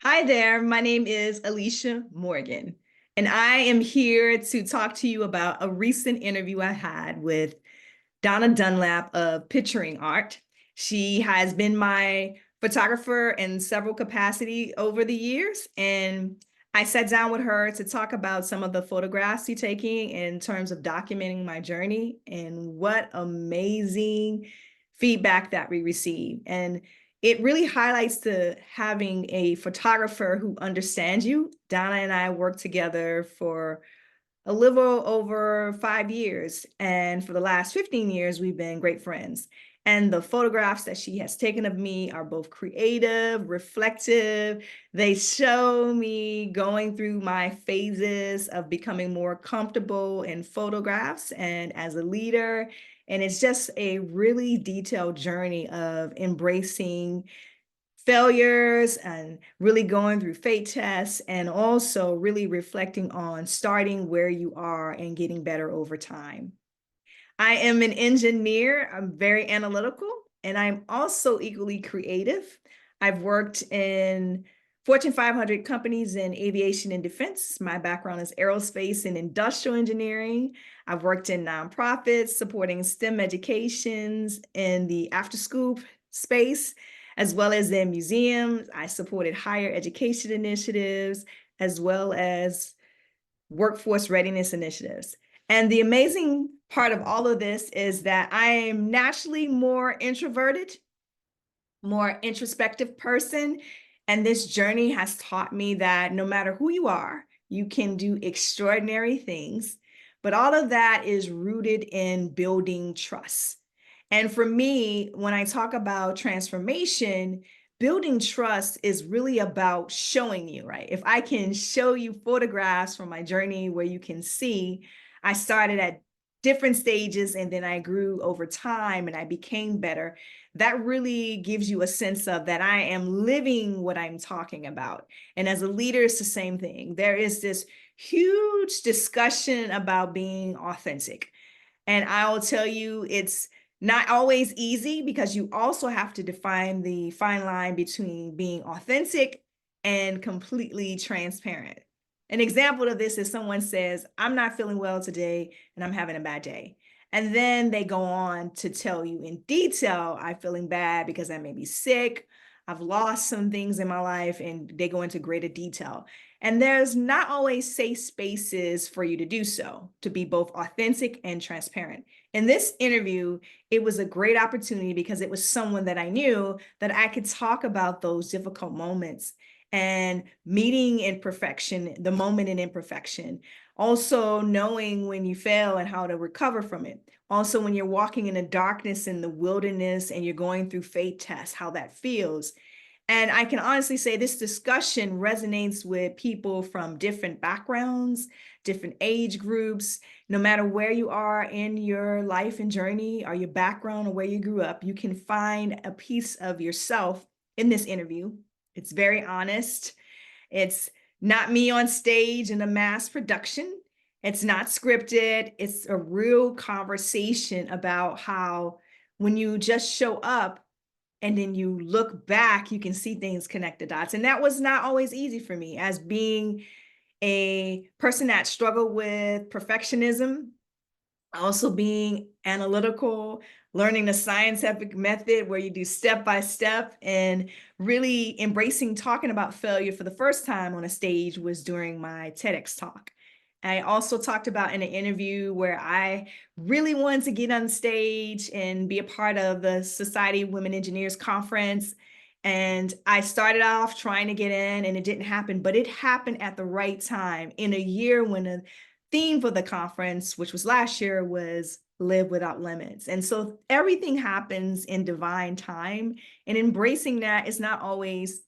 Hi there, my name is Alicia Morgan, and I am here to talk to you about a recent interview I had with Donna Dunlap of Picturing Art. She has been my photographer in several capacity over the years, and I sat down with her to talk about some of the photographs she's taking in terms of documenting my journey and what amazing feedback that we received. And it really highlights the having a photographer who understands you. Donna and I worked together for a little over 5 years. And for the last 15 years, we've been great friends. And the photographs that she has taken of me are both creative, reflective. They show me going through my phases of becoming more comfortable in photographs and as a leader. And it's just a really detailed journey of embracing failures and really going through fate tests and also really reflecting on starting where you are and getting better over time. I am an engineer. I'm very analytical, and I'm also equally creative. I've worked in Fortune 500 companies in aviation and defense. My background is aerospace and industrial engineering. I've worked in nonprofits supporting STEM educations in the after school space, as well as in museums. I supported higher education initiatives, as well as workforce readiness initiatives. And the amazing part of all of this is that I am naturally more introverted, more introspective person. And this journey has taught me that no matter who you are, you can do extraordinary things. But all of that is rooted in building trust. And for me, when I talk about transformation, building trust is really about showing you, right? If I can show you photographs from my journey where you can see, I started at different stages and then I grew over time and I became better. That really gives you a sense of that I am living what I'm talking about. And as a leader, it's the same thing. There is this huge discussion about being authentic. And I'll tell you, it's not always easy because you also have to define the fine line between being authentic and completely transparent. An example of this is someone says, I'm not feeling well today and I'm having a bad day. And then they go on to tell you in detail, I'm feeling bad because I may be sick. I've lost some things in my life, and they go into greater detail. And there's not always safe spaces for you to do so, to be both authentic and transparent. In this interview, it was a great opportunity because it was someone that I knew that I could talk about those difficult moments and meeting imperfection, the moment in imperfection. Also knowing when you fail and how to recover from it. Also, when you're walking in the darkness in the wilderness and you're going through faith tests, how that feels. And I can honestly say this discussion resonates with people from different backgrounds, different age groups. No matter where you are in your life and journey or your background or where you grew up, you can find a piece of yourself in this interview. It's very honest. It's not me on stage in a mass production. It's not scripted. It's a real conversation about how when you just show up and then you look back, you can see things connect the dots. And that was not always easy for me as being a person that struggled with perfectionism, also being analytical, learning the scientific method where you do step by step, and really embracing talking about failure for the first time on a stage was during my TEDx talk. I also talked about in an interview where I really wanted to get on stage and be a part of the Society of Women Engineers conference. And I started off trying to get in and it didn't happen, but it happened at the right time in a year when the theme for the conference, which was last year, was live without limits. And so everything happens in divine time, and embracing that is not always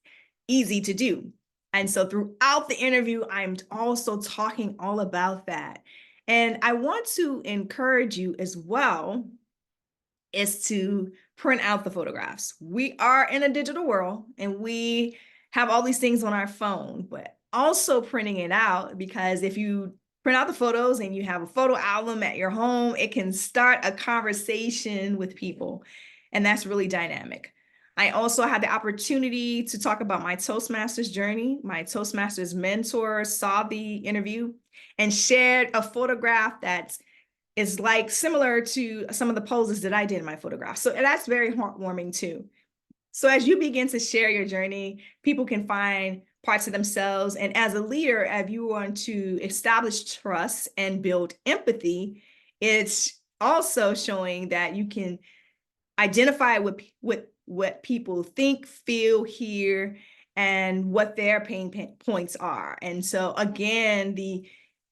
easy to do. And so throughout the interview, I'm also talking all about that. And I want to encourage you as well is to print out the photographs. We are in a digital world and we have all these things on our phone, but also printing it out, because if you print out the photos and you have a photo album at your home, it can start a conversation with people. And that's really dynamic. I also had the opportunity to talk about my Toastmasters journey. My Toastmasters mentor saw the interview and shared a photograph that is like similar to some of the poses that I did in my photograph. So that's very heartwarming too. So as you begin to share your journey, people can find parts of themselves. And as a leader, if you want to establish trust and build empathy, it's also showing that you can identify what people think, feel, hear, and what their pain points are. And so again,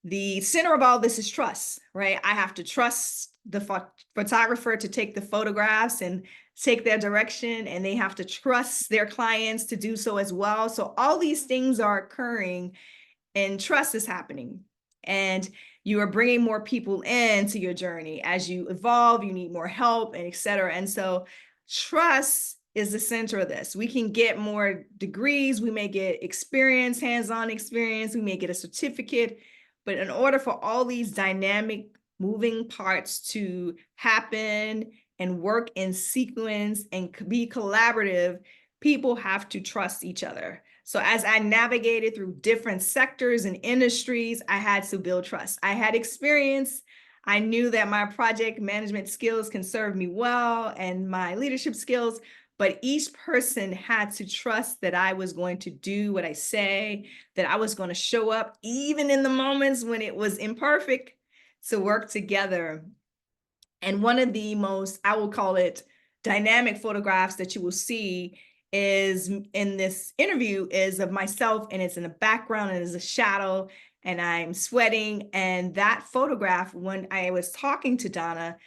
the center of all this is trust, right? I have to trust the photographer to take the photographs and take their direction, and they have to trust their clients to do so as well. So all these things are occurring and trust is happening. And you are bringing more people into your journey. As you evolve, you need more help, and et cetera. And so trust is the center of this. We can get more degrees. We may get experience, hands-on experience. We may get a certificate. But in order for all these dynamic moving parts to happen and work in sequence and be collaborative, people have to trust each other. So as I navigated through different sectors and industries, I had to build trust. I had experience. I knew that my project management skills can serve me well and my leadership skills, but each person had to trust that I was going to do what I say, that I was going to show up even in the moments when it was imperfect, to work together. And one of the most, I will call it, dynamic photographs that you will see is in this interview is of myself, and it's in the background and it's a shadow and I'm sweating. And that photograph, when I was talking to Donna,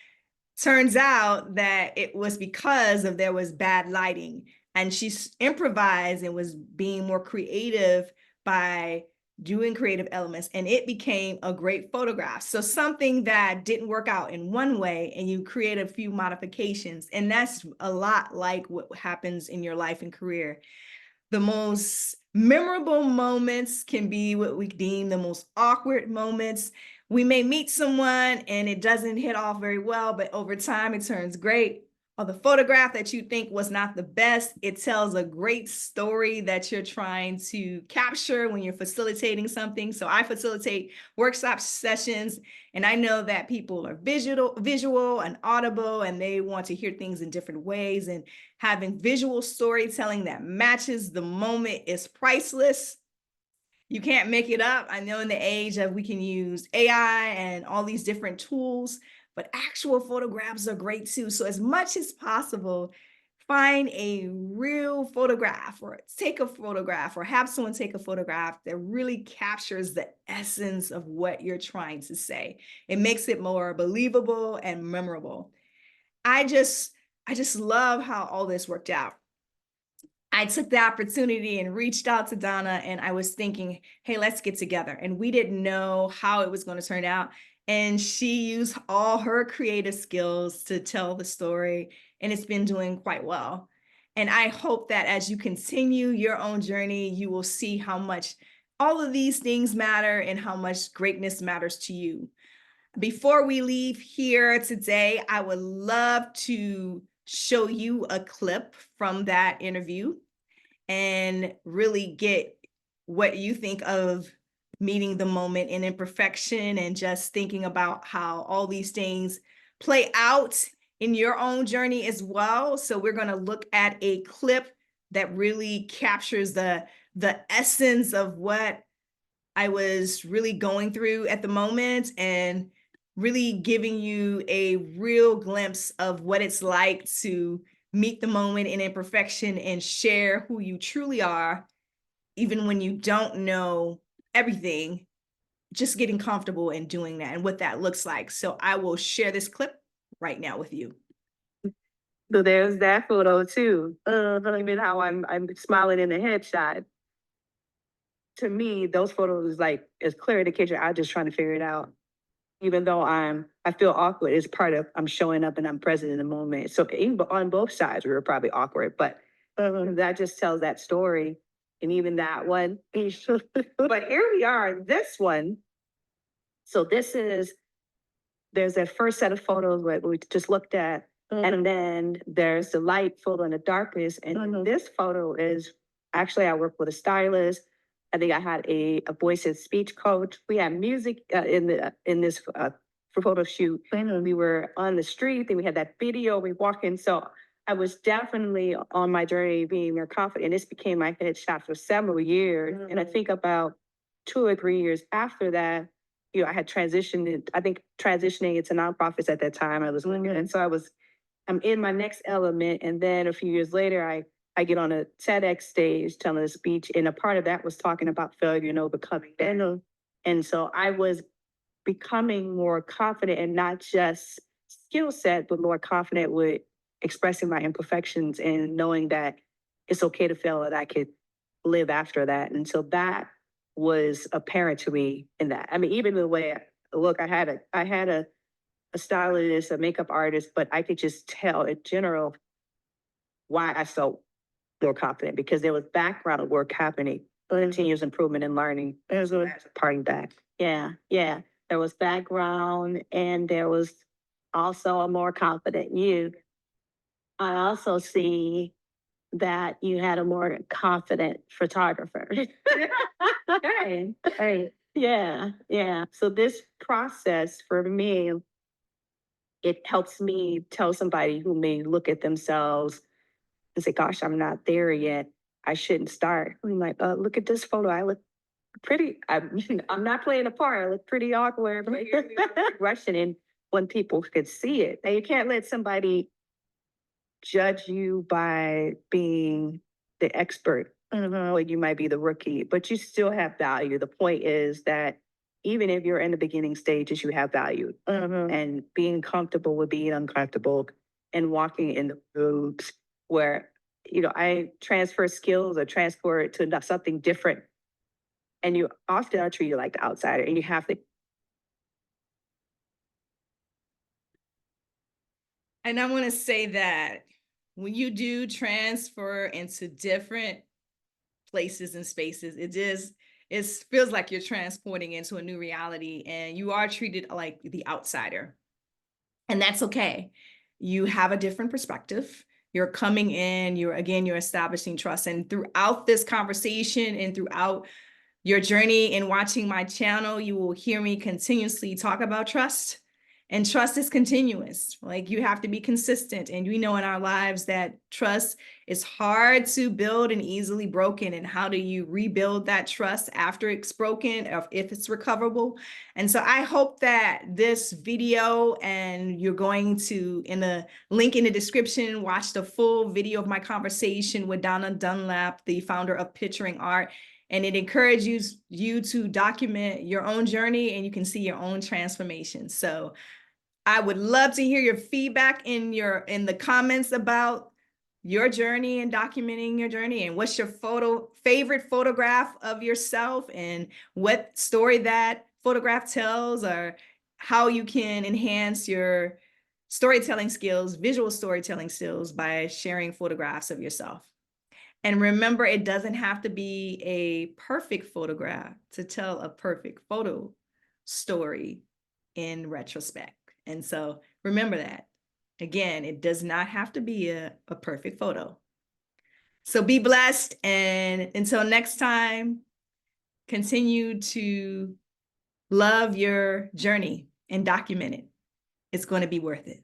turns out that it was because of there was bad lighting, and she improvised and was being more creative by doing creative elements, and it became a great photograph. So something that didn't work out in one way and you create a few modifications, and that's a lot like what happens in your life and career. The most memorable moments can be what we deem the most awkward moments. We may meet someone and it doesn't hit off very well, but over time it turns great. Or the photograph that you think was not the best, it tells a great story that you're trying to capture when you're facilitating something. So I facilitate workshop sessions, and I know that people are visual and audible, and they want to hear things in different ways. And having visual storytelling that matches the moment is priceless. You can't make it up. I know in the age of we can use AI and all these different tools, but actual photographs are great too. So as much as possible, find a real photograph or take a photograph or have someone take a photograph that really captures the essence of what you're trying to say. It makes it more believable and memorable. I just love how all this worked out. I took the opportunity and reached out to Donna, and I was thinking, hey, let's get together. And we didn't know how it was going to turn out. And she used all her creative skills to tell the story, and it's been doing quite well. And I hope that as you continue your own journey, you will see how much all of these things matter and how much greatness matters to you. Before we leave here today, I would love to show you a clip from that interview and really get what you think of meeting the moment in imperfection and just thinking about how all these things play out in your own journey as well. So we're going to look at a clip that really captures the essence of what I was really going through at the moment, and really giving you a real glimpse of what it's like to meet the moment in imperfection and share who you truly are, even when you don't know everything, just getting comfortable in doing that and what that looks like. So I will share this clip right now with you. So there's that photo too. Even how I'm smiling in the headshot. To me, those photos is like as clear indication. I'm just trying to figure it out. Even though I feel awkward, it's part of I'm showing up and I'm present in the moment. So even on both sides, we were probably awkward, but that just tells that story. And even that one. But here we are, this one. So this is, there's that first set of photos where we just looked at, And then there's the light photo and the darkness. And this photo is actually, I work with a stylist. I think I had a voice and speech coach. We had music in this for photo shoot. We were on the street, then we had that video, we walked in. So I was definitely on my journey being more confident. And this became my headshot for several years. And I think about 2 or 3 years after that, you know, I had transitioned, I think transitioning into nonprofits at that time. I was women. And so I'm in my next element. And then a few years later, I get on a TEDx stage telling a speech. And a part of that was talking about failure and overcoming that. And so I was becoming more confident and not just skill set, but more confident with expressing my imperfections and knowing that it's okay to fail and I could live after that. And so that was apparent to me in that. I mean, even the way I look, I had a stylist, a makeup artist, but I could just tell in general why I felt more confident because there was background work happening, continuous improvement and learning. There's a parting back. Yeah, yeah. There was background and there was also a more confident you. I also see that you had a more confident photographer. Hey, hey. Yeah, yeah. So this process for me, it helps me tell somebody who may look at themselves and say, gosh, I'm not there yet. I shouldn't start. I'm like, look at this photo. I look pretty, I'm not playing a part. I look pretty awkward, but here we are rushing in when people could see it. Now you can't let somebody judge you by being the expert. When you might be the rookie, but you still have value. The point is that even if you're in the beginning stages, you have value. And being comfortable with being uncomfortable and walking in the groups where, you know, I transfer skills or transfer it to something different. And you often are treated like the outsider and you have to. And I want to say that when you do transfer into different places and spaces, it feels like you're transporting into a new reality and you are treated like the outsider. And that's okay. You have a different perspective. You're coming in, you're establishing trust. And throughout this conversation and throughout your journey in watching my channel, you will hear me continuously talk about trust. And trust is continuous. Like you have to be consistent. And we know in our lives that trust is hard to build and easily broken. And how do you rebuild that trust after it's broken, if it's recoverable? And so I hope that this video, and you're going to, in the link in the description, watch the full video of my conversation with Donna Dunlap, the founder of Picturing Art. And it encourages you to document your own journey and you can see your own transformation. So I would love to hear your feedback in the comments about your journey and documenting your journey, and what's your favorite photograph of yourself and what story that photograph tells, or how you can enhance your storytelling skills, visual storytelling skills, by sharing photographs of yourself. And remember, it doesn't have to be a perfect photograph to tell a perfect photo story in retrospect. And so remember that. Again, it does not have to be a perfect photo. So be blessed. And until next time, continue to love your journey and document it. It's going to be worth it.